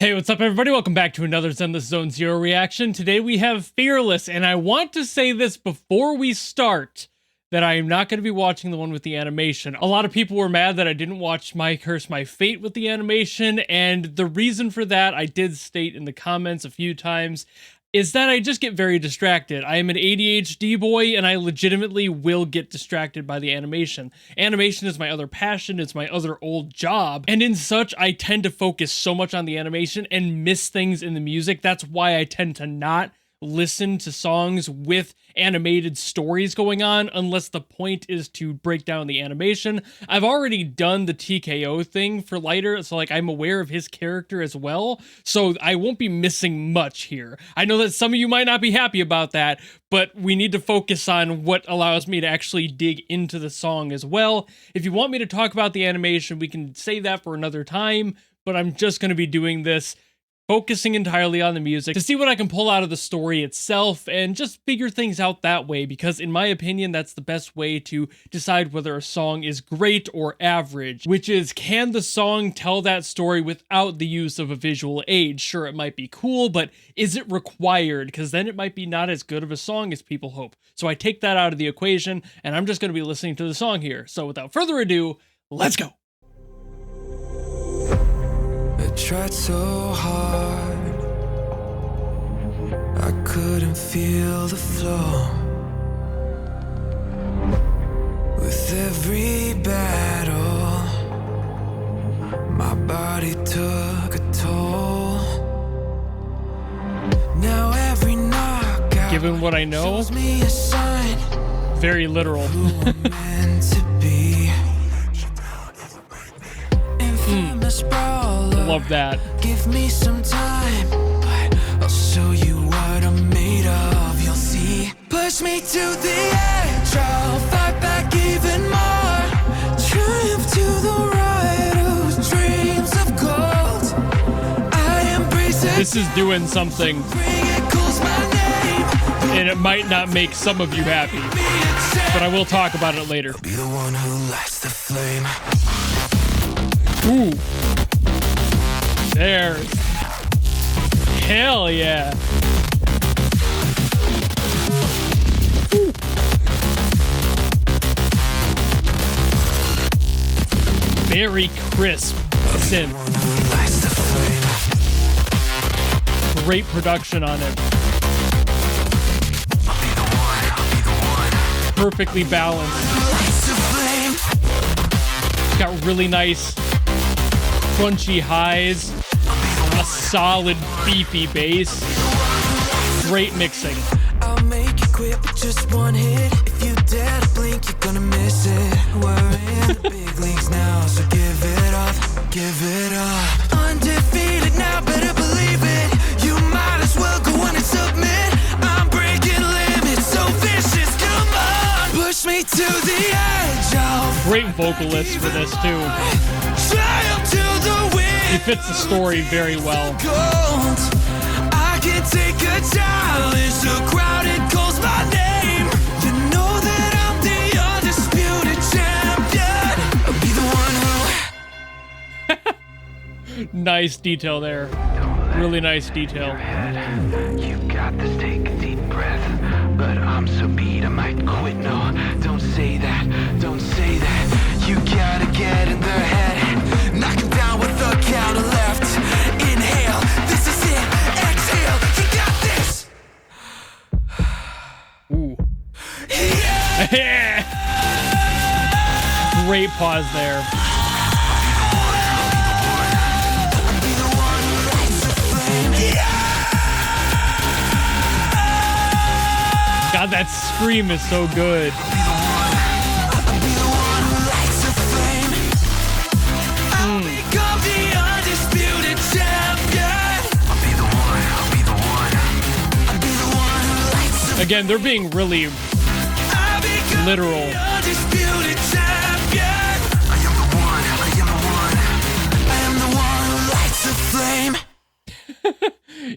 Hey, what's up everybody? Welcome back to another Zenless Zone Zero reaction. Today we have Fearless, and I want to say this before we start, that I am not going to be watching the one with the animation. A lot of people were mad that I didn't watch My Curse, My Fate with the animation, and the reason for that, I did state in the comments a few times, is that I just get very distracted. I am an ADHD boy, and I legitimately will get distracted by the animation. Animation is my other passion, it's my other old job, and in such, I tend to focus so much on the animation and miss things in the music. That's why I tend to not listen to songs with animated stories going on unless the point is to break down the animation. I've already done the TKO thing for Lighter, so like I'm aware of his character as well, so I won't be missing much here. I know that some of you might not be happy about that, but we need to focus on what allows me to actually dig into the song as well. If you want me to talk about the animation, we can save that for another time, but I'm just going to be doing this focusing entirely on the music to see what I can pull out of the story itself and just figure things out that way, because in my opinion, that's the best way to decide whether a song is great or average, which is, can the song tell that story without the use of a visual aid? Sure, it might be cool, but is it required? Because then it might be not as good of a song as people hope. So I take that out of the equation, and I'm just going to be listening to the song here. So without further ado, let's go! Tried so hard, I couldn't feel the flow. With every battle, my body took a toll. Now every knockout, given what I know, shows me a sign, very literal. who I'm meant to be. Infamous brawler, Love that. Give me some time, but I'll show you what I'm made of, you'll see. Push me to the edge, I'll fight back even more. Triumph to the right whose dreams of gold. I embrace it. This is doing something, It calls my name. and it might not make some of you happy, but I will talk about it later. Be the one who lights the flame. Ooh. There. Hell yeah. Ooh. Very crisp synth. Great production on it. Perfectly balanced. Got really nice crunchy highs, a solid beefy bass, great mixing. I'll make you quit with just one hit. If you dare to blink, you're gonna miss it. We're in the big leagues now, so give it up, give it up. Undefeated now, better believe it. You might as well go on and submit. I'm breaking limits, so vicious, come on. Push me to the edge. Great vocalist for this too. Triumph to the wind. He fits the story very well. I can take a challenge. The crowd, it calls my name. You know that I'm the undisputed champion. I'll be the one who. Nice detail there. Really nice detail. You got this, take a deep breath. But I'm so beat, I might quit. No, don't say that, don't say that. You gotta get in their head. Knock him down with a counter left. Inhale, this is it. Exhale, you got this. Ooh. Yeah. Great pause there. God, that scream is so good. Again, they're being really literal.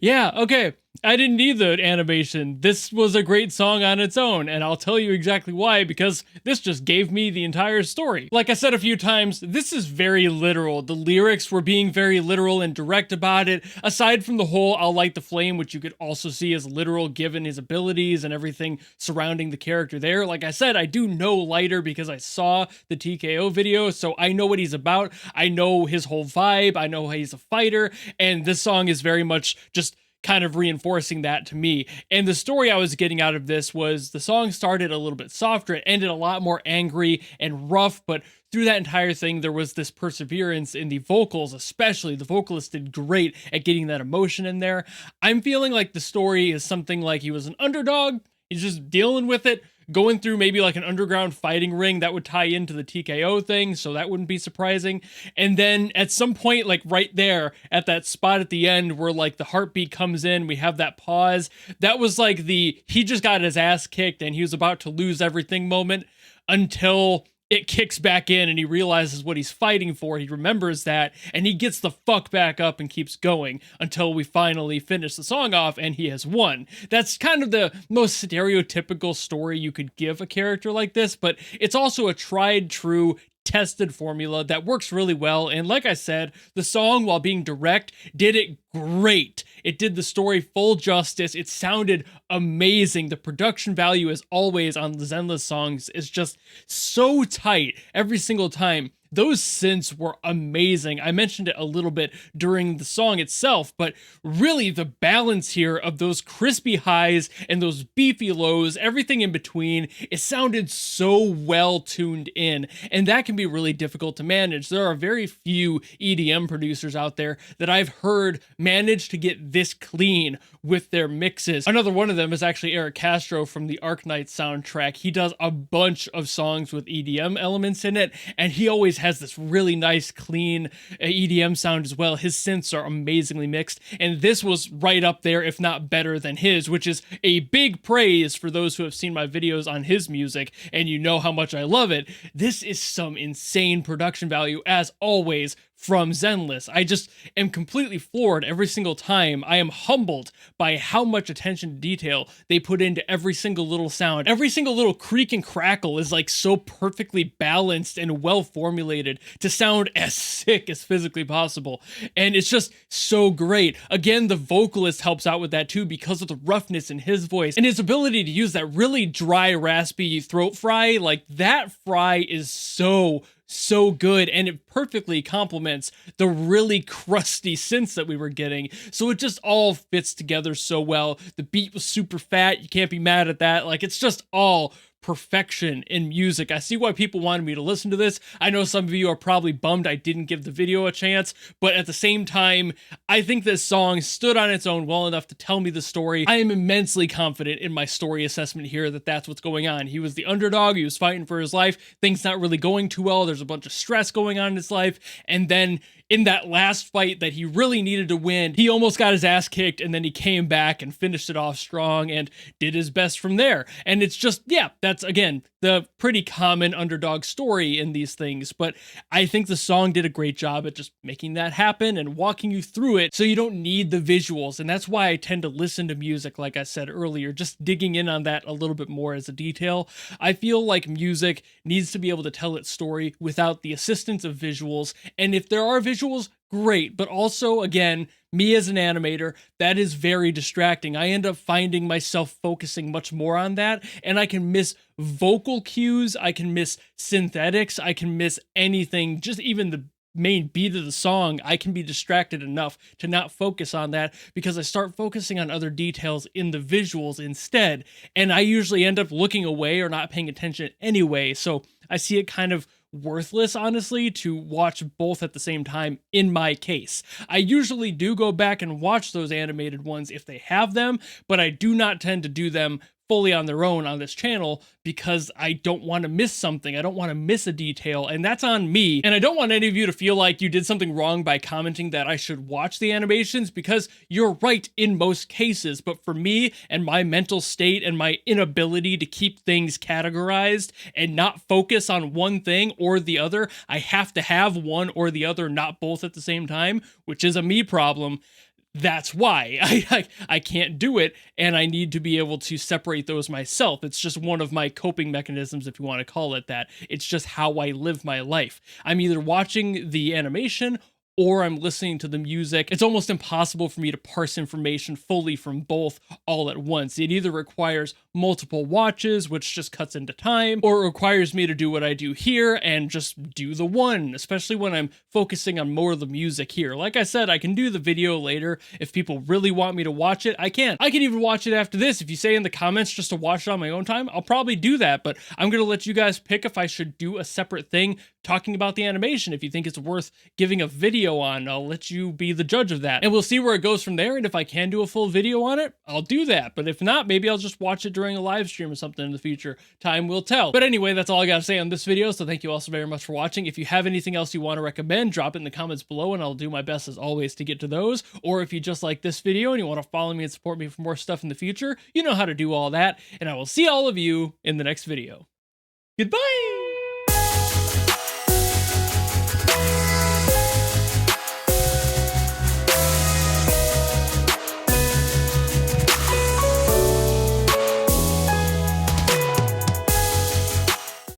Yeah, okay. I didn't need the animation. This was a great song on its own, and I'll tell you exactly why, because this just gave me the entire story. Like I said a few times, this is very literal. The lyrics were being very literal and direct about it. Aside from the whole "I'll light the flame," which you could also see as literal given his abilities and everything surrounding the character there. Like I said, I do know Lighter because I saw the TKO video, so I know what he's about. I know his whole vibe. I know he's a fighter, and this song is very much just kind of reinforcing that to me. And the story I was getting out of this was the song started a little bit softer. It ended a lot more angry and rough, but through that entire thing, there was this perseverance in the vocals, especially. The vocalist did great at getting that emotion in there. I'm feeling like the story is something like he was an underdog. He's just dealing with it, going through maybe like an underground fighting ring that would tie into the TKO thing, so that wouldn't be surprising. And then at some point, like right there at that spot at the end where like the heartbeat comes in, we have that pause. That was like he just got his ass kicked and he was about to lose everything moment until it kicks back in and he realizes what he's fighting for. He remembers that and he gets the fuck back up and keeps going until we finally finish the song off and he has won. That's kind of the most stereotypical story you could give a character like this, but it's also a tried, true, tested formula that works really well. And like I said, the song, while being direct, did it great. It did the story full justice. It sounded amazing. The production value, as always on the Zenless songs, is just so tight every single time. Those synths were amazing. I mentioned it a little bit during the song itself, but really the balance here of those crispy highs and those beefy lows, everything in between, it sounded so well tuned in, and that can be really difficult to manage. There are very few EDM producers out there that I've heard manage to get this clean with their mixes. Another one of them is actually Eric Castro from the Arknight soundtrack. He does a bunch of songs with EDM elements in it, and he always has this really nice, clean EDM sound as well. His synths are amazingly mixed, and this was right up there, if not better than his, which is a big praise for those who have seen my videos on his music, and you know how much I love it. This is some insane production value, as always, from Zenless. I just am completely floored every single time. I am humbled by how much attention to detail they put into every single little sound. Every single little creak and crackle is like so perfectly balanced and well formulated to sound as sick as physically possible. And it's just so great. Again, the vocalist helps out with that too because of the roughness in his voice and his ability to use that really dry, raspy throat fry. Like that fry is so good, and it perfectly complements the really crusty synths that we were getting, so it just all fits together so well. The beat was super fat, you can't be mad at that. Like, it's just all perfection in music. I see why people wanted me to listen to this. I know some of you are probably bummed I didn't give the video a chance, but at the same time, I think this song stood on its own well enough to tell me the story. I am immensely confident in my story assessment here that that's what's going on. He was the underdog, he was fighting for his life, things not really going too well, there's a bunch of stress going on in his life, and then in that last fight that he really needed to win, he almost got his ass kicked, and then he came back and finished it off strong and did his best from there. And it's just, yeah, that's, again, the pretty common underdog story in these things, but I think the song did a great job at just making that happen and walking you through it so you don't need the visuals, and that's why I tend to listen to music, like I said earlier, just digging in on that a little bit more as a detail. I feel like music needs to be able to tell its story without the assistance of visuals, and if there are visuals, great, but also, again, me as an animator, that is very distracting. I end up finding myself focusing much more on that, and I can miss vocal cues, I can miss synthetics, I can miss anything, just even the main beat of the song. I can be distracted enough to not focus on that because I start focusing on other details in the visuals instead, and I usually end up looking away or not paying attention anyway, so I see it kind of worthless, honestly, to watch both at the same time in my case. I usually do go back and watch those animated ones if they have them, but I do not tend to do them fully on their own on this channel because I don't want to miss something. I don't want to miss a detail, and that's on me. And I don't want any of you to feel like you did something wrong by commenting that I should watch the animations, because you're right in most cases. But for me and my mental state and my inability to keep things categorized and not focus on one thing or the other, I have to have one or the other, not both at the same time, which is a me problem. that's why I can't do it, and I need to be able to separate those myself. It's just one of my coping mechanisms, if you want to call it that. It's just how I live my life. I'm either watching the animation or I'm listening to the music. It's almost impossible for me to parse information fully from both all at once. It either requires multiple watches, which just cuts into time, or it requires me to do what I do here and just do the one, especially when I'm focusing on more of the music here. Like I said, I can do the video later. If people really want me to watch it, I can. I can even watch it after this. If you say in the comments just to watch it on my own time, I'll probably do that, but I'm gonna let you guys pick if I should do a separate thing talking about the animation. If you think it's worth giving a video on, I'll let you be the judge of that. And we'll see where it goes from there, and if I can do a full video on it, I'll do that. But if not, maybe I'll just watch it during a live stream or something in the future. Time will tell. But anyway, that's all I gotta say on this video, so thank you all so very much for watching. If you have anything else you want to recommend, drop it in the comments below, and I'll do my best as always to get to those. Or if you just like this video and you want to follow me and support me for more stuff in the future, you know how to do all that, and I will see all of you in the next video. Goodbye!